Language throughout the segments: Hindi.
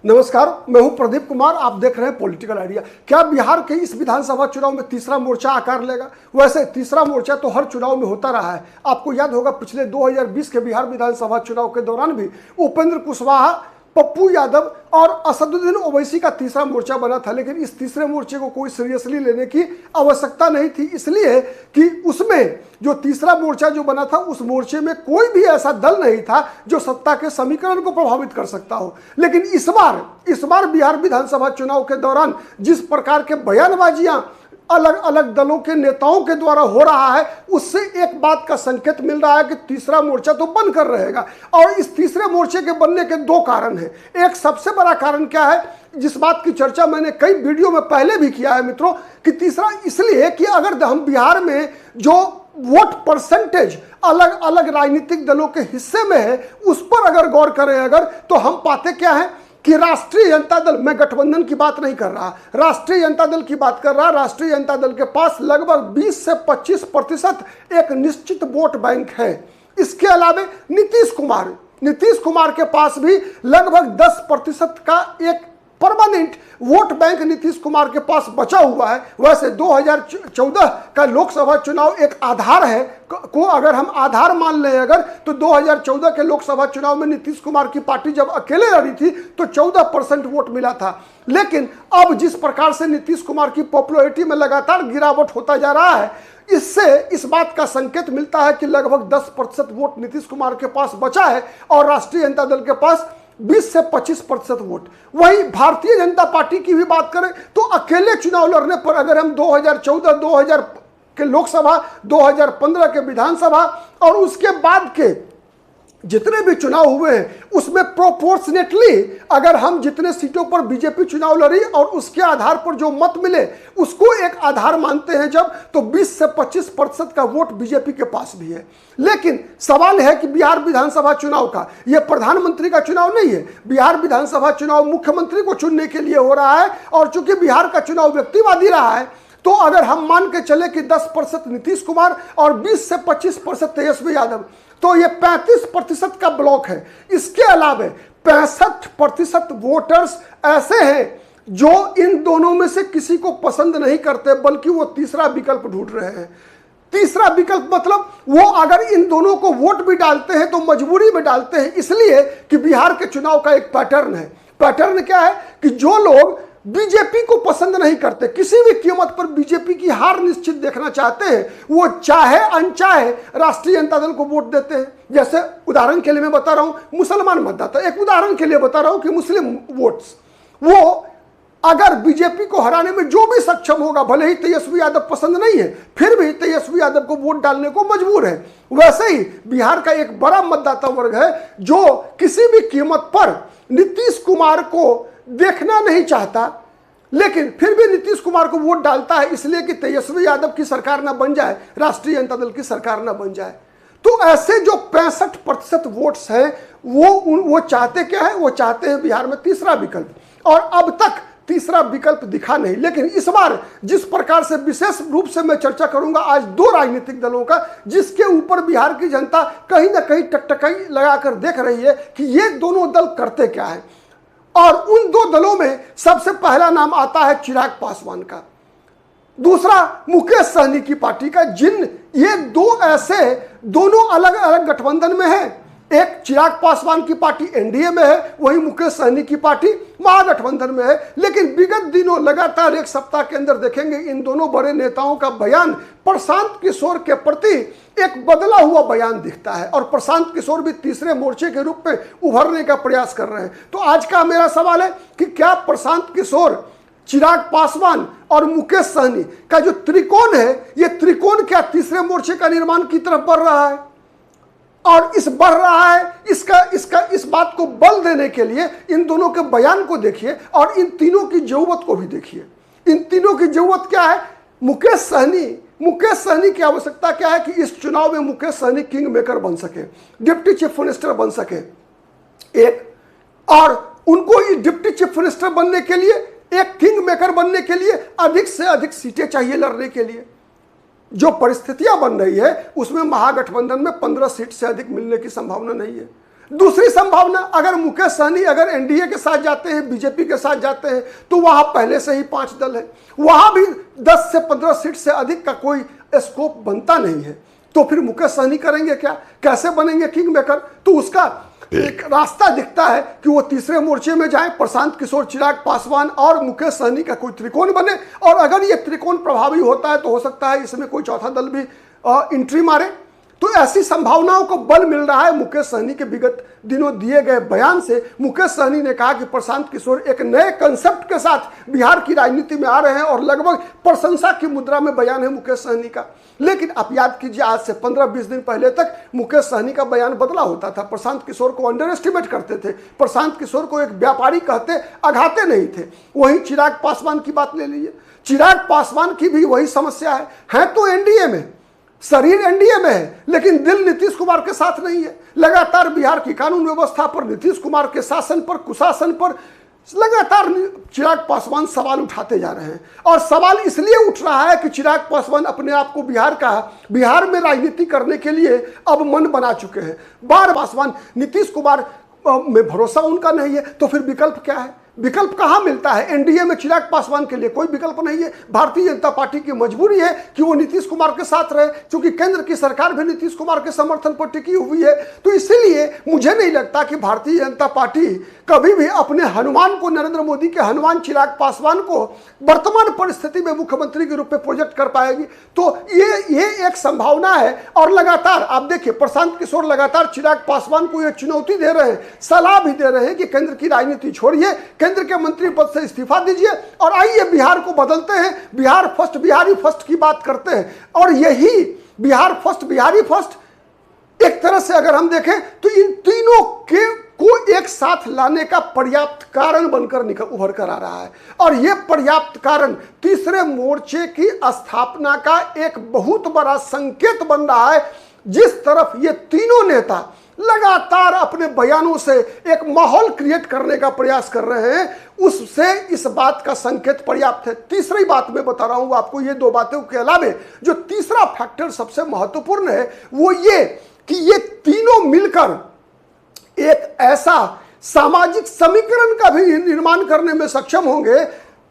नमस्कार, मैं हूं प्रदीप कुमार। आप देख रहे हैं पॉलिटिकल आइडिया। क्या बिहार के इस विधानसभा चुनाव में तीसरा मोर्चा आकार लेगा? वैसे तीसरा मोर्चा तो हर चुनाव में होता रहा है। आपको याद होगा पिछले 2020 के बिहार विधानसभा चुनाव के दौरान भी उपेंद्र कुशवाहा, पप्पू यादव और असदुद्दीन ओवैसी का तीसरा मोर्चा बना था, लेकिन इस तीसरे मोर्चे को कोई सीरियसली लेने की आवश्यकता नहीं थी, इसलिए कि उसमें जो तीसरा मोर्चा जो बना था उस मोर्चे में कोई भी ऐसा दल नहीं था जो सत्ता के समीकरण को प्रभावित कर सकता हो। लेकिन इस बार बिहार विधानसभा चुनाव के दौरान जिस प्रकार के बयानबाजियां अलग अलग दलों के नेताओं के द्वारा हो रहा है, उससे एक बात का संकेत मिल रहा है कि तीसरा मोर्चा तो बनकर रहेगा। और इस तीसरे मोर्चे के बनने के दो कारण हैं। एक सबसे बड़ा कारण क्या है, जिस बात की चर्चा मैंने कई वीडियो में पहले भी किया है मित्रों, कि तीसरा इसलिए कि अगर हम बिहार में जो वोट परसेंटेज अलग अलग राजनीतिक दलों के हिस्से में है उस पर अगर गौर करें अगर, तो हम पाते क्या है कि राष्ट्रीय जनता दल, मैं गठबंधन की बात नहीं कर रहा, राष्ट्रीय जनता दल की बात कर रहा। राष्ट्रीय जनता दल के पास लगभग 20 से 25% एक निश्चित वोट बैंक है। इसके अलावा नीतीश कुमार के पास भी लगभग 10% का एक permanent vote bank Nitish Kumar के पास बचा हुआ है। वैसे 2014 का लोकसभा चुनाव एक आधार है को अगर हम आधार मान लें अगर, तो 2014 के लोकसभा चुनाव में नीतीश कुमार की पार्टी जब अकेले लड़ी थी तो 14% वोट मिला था। लेकिन अब जिस प्रकार से नीतीश कुमार की पॉपुलैरिटी में लगातार गिरावट होता जा रहा है, इससे इस बात का संकेत मिलता है कि लगभग 10% वोट नीतीश कुमार के पास बचा है और राष्ट्रीय जनता दल के पास 20 से 25% वोट। वहीं भारतीय जनता पार्टी की भी बात करें तो अकेले चुनाव लड़ने पर अगर हम 2014, 2000 के लोकसभा, 2015 के विधानसभा और उसके बाद के जितने भी चुनाव हुए हैं उसमें प्रोपोर्शनेटली अगर हम जितने सीटों पर बीजेपी चुनाव लड़ी और उसके आधार पर जो मत मिले उसको एक आधार मानते हैं जब, तो 20 से 25% का वोट बीजेपी के पास भी है। लेकिन सवाल है कि बिहार विधानसभा चुनाव का, यह प्रधानमंत्री का चुनाव नहीं है। बिहार विधानसभा चुनाव मुख्यमंत्री को चुनने के लिए हो रहा है और चूंकि बिहार का चुनाव व्यक्तिवादी रहा है, तो अगर हम मान के चले कि 10% नीतीश कुमार और 20 से 25% तेजस्वी यादव, तो ये 35% का ब्लॉक है। इसके अलावा 65% वोटर्स ऐसे हैं जो इन दोनों में से किसी को पसंद नहीं करते, बल्कि वो तीसरा विकल्प ढूंढ रहे हैं। तीसरा विकल्प मतलब वो अगर इन दोनों को वोट भी डालते हैं तो मजबूरी में डालते हैं, इसलिए कि बिहार के चुनाव का एक पैटर्न है। पैटर्न क्या है कि जो लोग बीजेपी को पसंद नहीं करते, किसी भी कीमत पर बीजेपी की हार निश्चित देखना चाहते हैं, वो चाहे अनचाहे राष्ट्रीय जनता दल को वोट देते हैं। जैसे उदाहरण के लिए मैं बता रहा हूं मुसलमान मतदाता, एक उदाहरण के लिए बता रहा हूं कि मुस्लिम वोट्स, वो अगर बीजेपी को हराने में जो भी सक्षम होगा, भले ही तेजस्वी यादव पसंद नहीं है, फिर भी तेजस्वी यादव को वोट डालने को मजबूर है। वैसे ही बिहार का एक बड़ा मतदाता वर्ग है जो किसी भी कीमत पर नीतीश कुमार को देखना नहीं चाहता, लेकिन फिर भी नीतीश कुमार को वोट डालता है, इसलिए कि तेजस्वी यादव की सरकार ना बन जाए, राष्ट्रीय जनता दल की सरकार ना बन जाए। तो ऐसे जो 65% वोट्स हैं वो चाहते क्या है, वो चाहते हैं बिहार में तीसरा विकल्प, और अब तक तीसरा विकल्प दिखा नहीं। लेकिन इस बार जिस प्रकार से विशेष रूप से मैं चर्चा करूंगा आज दो राजनीतिक दलों का, जिसके ऊपर बिहार की जनता कहीं ना कहीं टकटकाई लगाकर देख रही है कि ये दोनों दल करते क्या है। और उन दो दलों में सबसे पहला नाम आता है चिराग पासवान का, दूसरा मुकेश सहनी की पार्टी का, ये दो ऐसे दोनों अलग अलग गठबंधन में है। एक चिराग पासवान की पार्टी एनडीए में है, वहीं मुकेश सहनी की पार्टी महागठबंधन में है। लेकिन विगत दिनों लगातार एक सप्ताह के अंदर देखेंगे इन दोनों बड़े नेताओं का बयान प्रशांत किशोर के प्रति एक बदला हुआ बयान दिखता है, और प्रशांत किशोर भी तीसरे मोर्चे के रूप में उभरने का प्रयास कर रहे हैं। तो आज का मेरा सवाल है कि क्या प्रशांत किशोर, चिराग पासवान और मुकेश सहनी का जो त्रिकोण है, ये त्रिकोण क्या तीसरे मोर्चे का निर्माण की तरफ बढ़ रहा है? और बढ़ रहा है, इस बात को बल देने के लिए इन दोनों के बयान को देखिए और इन तीनों की जरूरत को भी देखिए। इन तीनों की जरूरत क्या है? मुकेश सहनी की आवश्यकता क्या है कि इस चुनाव में मुकेश सहनी किंग मेकर बन सके, डिप्टी चीफ मिनिस्टर बन सके एक, और उनको इस डिप्टी चीफ मिनिस्टर बनने के लिए, एक किंग मेकर बनने के लिए अधिक से अधिक सीटें चाहिए लड़ने के लिए। जो परिस्थितियां बन रही है उसमें महागठबंधन में 15 सीट से अधिक मिलने की संभावना नहीं है। दूसरी संभावना, अगर मुकेश सहनी अगर एनडीए के साथ जाते हैं, बीजेपी के साथ जाते हैं, तो वहां पहले से ही 5 दल है, वहां भी 10 से 15 सीट से अधिक का कोई स्कोप बनता नहीं है। तो फिर मुकेश सहनी करेंगे क्या, कैसे बनेंगे किंग मेकर? तो उसका एक रास्ता दिखता है कि वो तीसरे मोर्चे में जाए, प्रशांत किशोर, चिराग पासवान और मुकेश सहनी का कोई त्रिकोण बने, और अगर ये त्रिकोण प्रभावी होता है तो हो सकता है इसमें कोई चौथा दल भी एंट्री मारे। तो ऐसी संभावनाओं को बल मिल रहा है मुकेश सहनी के विगत दिनों दिए गए बयान से। मुकेश सहनी ने कहा कि प्रशांत किशोर एक नए कंसेप्ट के साथ बिहार की राजनीति में आ रहे हैं, और लगभग प्रशंसा की मुद्रा में बयान है मुकेश सहनी का। लेकिन आप याद कीजिए, आज से 15-20 दिन पहले तक मुकेश सहनी का बयान बदला होता था। प्रशांत किशोर को अंडर एस्टिमेट करते थे, प्रशांत किशोर को एक व्यापारी कहते, अघाते नहीं थे। वहीं चिराग पासवान की बात ले लीजिए, चिराग पासवान की भी वही समस्या है तो एनडीए में, शरीर एनडीए में है, लेकिन दिल नीतीश कुमार के साथ नहीं है। लगातार बिहार की कानून व्यवस्था पर, नीतीश कुमार के शासन पर, कुशासन पर लगातार चिराग पासवान सवाल उठाते जा रहे हैं। और सवाल इसलिए उठ रहा है कि चिराग पासवान अपने आप को बिहार में राजनीति करने के लिए अब मन बना चुके हैं। बार पासवान, नीतीश कुमार में भरोसा उनका नहीं है, तो फिर विकल्प क्या है? विकल्प कहां मिलता है? एनडीए में चिराग पासवान के लिए कोई विकल्प नहीं है। भारतीय जनता पार्टी की मजबूरी है कि वो नीतीश कुमार के साथ रहे, क्योंकि केंद्र की सरकार भी नीतीश कुमार के समर्थन पर टिकी हुई है। तो इसीलिए मुझे नहीं लगता कि भारतीय जनता पार्टी कभी भी अपने हनुमान को, नरेंद्र मोदी के हनुमान चिराग पासवान को वर्तमान परिस्थिति में मुख्यमंत्री के रूप में प्रोजेक्ट कर पाएगी। तो ये एक संभावना है। और लगातार आप देखिए, प्रशांत किशोर लगातार चिराग पासवान को यह चुनौती दे रहे हैं, सलाह भी दे रहे हैं कि केंद्र की राजनीति छोड़िए, केंद्र के मंत्री पद से इस्तीफा दीजिए और आइए बिहार को बदलते हैं, बिहार फर्स्ट, बिहारी फर्स्ट की बात करते हैं। और यही बिहार फर्स्ट, बिहारी फर्स्ट एक तरह से अगर हम देखें तो इन तीनों को एक साथ लाने का पर्याप्त कारण बनकर उभर कर आ रहा है। और यह पर्याप्त कारण तीसरे मोर्चे की स्थापना का एक बहुत बड़ा संकेत बन रहा है। जिस तरफ ये तीनों नेता लगातार अपने बयानों से एक माहौल क्रिएट करने का प्रयास कर रहे हैं, उससे इस बात का संकेत पर्याप्त है। तीसरी बात मैं बता रहा हूं आपको, ये दो बातों के अलावा जो तीसरा फैक्टर सबसे महत्वपूर्ण है वो ये कि ये तीनों मिलकर एक ऐसा सामाजिक समीकरण का भी निर्माण करने में सक्षम होंगे।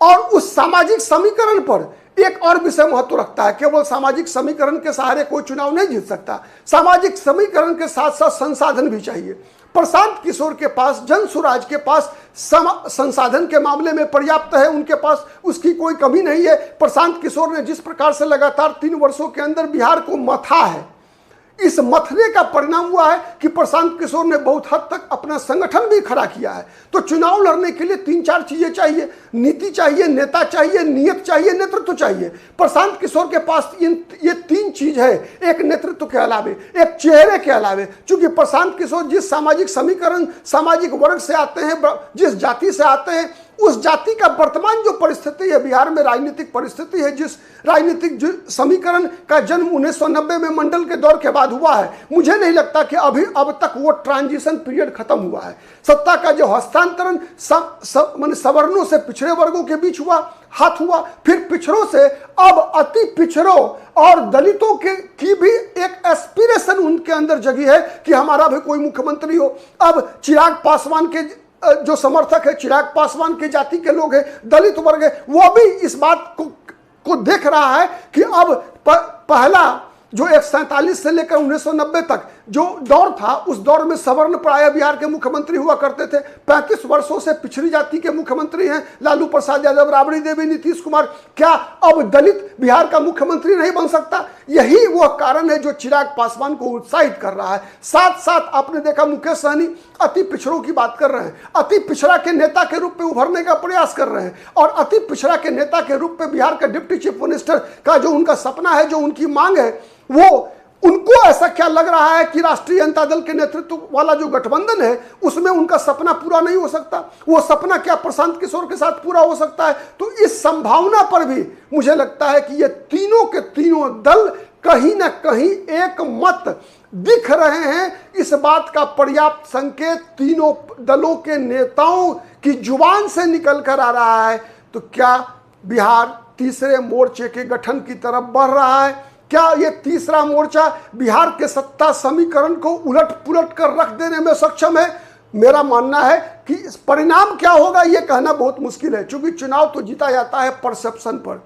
और उस सामाजिक समीकरण पर एक और विषय महत्व रखता है, केवल सामाजिक समीकरण के सहारे कोई चुनाव नहीं जीत सकता, सामाजिक समीकरण के साथ साथ संसाधन भी चाहिए। प्रशांत किशोर के पास, जनसुराज के पास संसाधन के मामले में पर्याप्त है, उनके पास उसकी कोई कमी नहीं है। प्रशांत किशोर ने जिस प्रकार से लगातार 3 वर्षों के अंदर बिहार को मथा है, इस मथने का परिणाम हुआ है कि प्रशांत किशोर ने बहुत हद तक अपना संगठन भी खड़ा किया है। तो चुनाव लड़ने के लिए 3-4 चीजें चाहिए, नीति चाहिए, नेता चाहिए, नियत चाहिए, नेतृत्व चाहिए। प्रशांत किशोर के पास ये 3 चीज है, एक नेतृत्व के अलावे, एक चेहरे के अलावे। चूंकि प्रशांत किशोर जिस सामाजिक समीकरण, सामाजिक वर्ग से आते हैं, जिस जाति से आते हैं, उस जाति का वर्तमान जो परिस्थिति है बिहार में, राजनीतिक परिस्थिति है, जिस राजनीतिक समीकरण का जन्म 1990 में मंडल के दौर के बाद हुआ है, मुझे नहीं लगता कि अब तक वो ट्रांजिशन पीरियड खत्म हुआ है। सत्ता का जो हस्तांतरण सवर्णों से पिछड़े वर्गों के बीच हुआ, फिर पिछड़ों से अब अति पिछड़ों और दलितों की भी एक एस्पिरेशन उनके अंदर जगी है कि हमारा भी कोई मुख्यमंत्री हो। अब चिराग पासवान के जो समर्थक है, चिराग पासवान की जाति के लोग हैं, दलित वर्ग है, वो भी इस बात को देख रहा है कि अब पहला जो 147 से लेकर 1990 तक जो दौर था, उस दौर में सवर्ण प्राय बिहार के मुख्यमंत्री हुआ करते थे। 35 वर्षों से पिछड़ी जाति के मुख्यमंत्री हैं लालू प्रसाद यादव, राबड़ी देवी, नीतीश कुमार। क्या अब दलित बिहार का मुख्यमंत्री नहीं बन सकता? यही वह कारण है जो चिराग पासवान को उत्साहित कर रहा है। साथ साथ आपने देखा मुकेश सहनी अति पिछड़ों की बात कर रहे हैं, अति पिछड़ा के नेता के रूप में उभरने का प्रयास कर रहे हैं। और अति पिछड़ा के नेता के रूप में बिहार का डिप्टी चीफ मिनिस्टर का जो उनका सपना है, जो उनकी मांग है, वो उनको ऐसा क्या लग रहा है कि राष्ट्रीय जनता दल के नेतृत्व वाला जो गठबंधन है उसमें उनका सपना पूरा नहीं हो सकता? वो सपना क्या प्रशांत किशोर के साथ पूरा हो सकता है? तो इस संभावना पर भी मुझे लगता है कि ये तीनों के तीनों दल कहीं ना कहीं एक मत दिख रहे हैं। इस बात का पर्याप्त संकेत तीनों दलों के नेताओं की जुबान से निकल कर आ रहा है। तो क्या बिहार तीसरे मोर्चे के गठन की तरफ बढ़ रहा है? क्या ये तीसरा मोर्चा बिहार के सत्ता समीकरण को उलट पुलट कर रख देने में सक्षम है? मेरा मानना है कि इस परिणाम क्या होगा ये कहना बहुत मुश्किल है, क्योंकि चुनाव तो जीता जाता है परसेप्शन पर।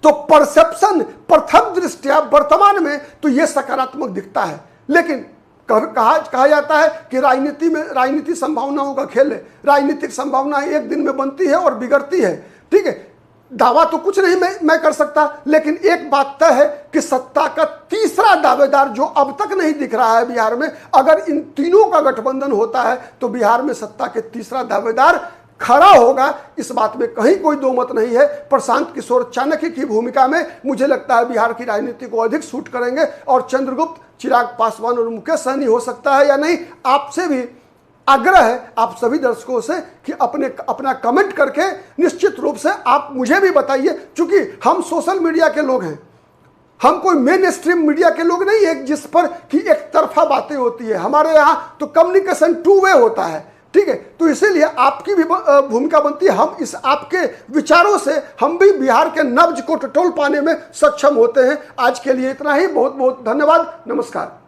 तो परसेप्शन प्रथम दृष्टया वर्तमान में तो ये सकारात्मक दिखता है, लेकिन कहा जाता है कि राजनीति संभावनाओं का खेल है। राजनीतिक संभावनाएं एक दिन में बनती है और बिगड़ती है, ठीक है। दावा तो कुछ नहीं मैं कर सकता, लेकिन एक बात तय है कि सत्ता का तीसरा दावेदार जो अब तक नहीं दिख रहा है बिहार में, अगर इन तीनों का गठबंधन होता है तो बिहार में सत्ता के तीसरा दावेदार खड़ा होगा। इस बात में कहीं कोई दो मत नहीं है। प्रशांत किशोर चाणक्य की भूमिका में मुझे लगता है बिहार की राजनीति को अधिक सूट करेंगे, और चंद्रगुप्त, चिराग पासवान और मुकेश सहनी हो सकता है या नहीं। आपसे भी आग्रह है आप सभी दर्शकों से कि अपना कमेंट करके निश्चित रूप से आप मुझे भी बताइए, क्योंकि हम सोशल मीडिया के लोग हैं, हम कोई मेन स्ट्रीम मीडिया के लोग नहीं है जिस पर कि एक तरफा बातें होती है। हमारे यहाँ तो कम्युनिकेशन टू वे होता है, ठीक है। तो इसीलिए आपकी भी भूमिका बनती है। हम इस आपके विचारों से हम भी बिहार के नब्ज को टटोल पाने में सक्षम होते हैं। आज के लिए इतना ही। बहुत बहुत धन्यवाद। नमस्कार।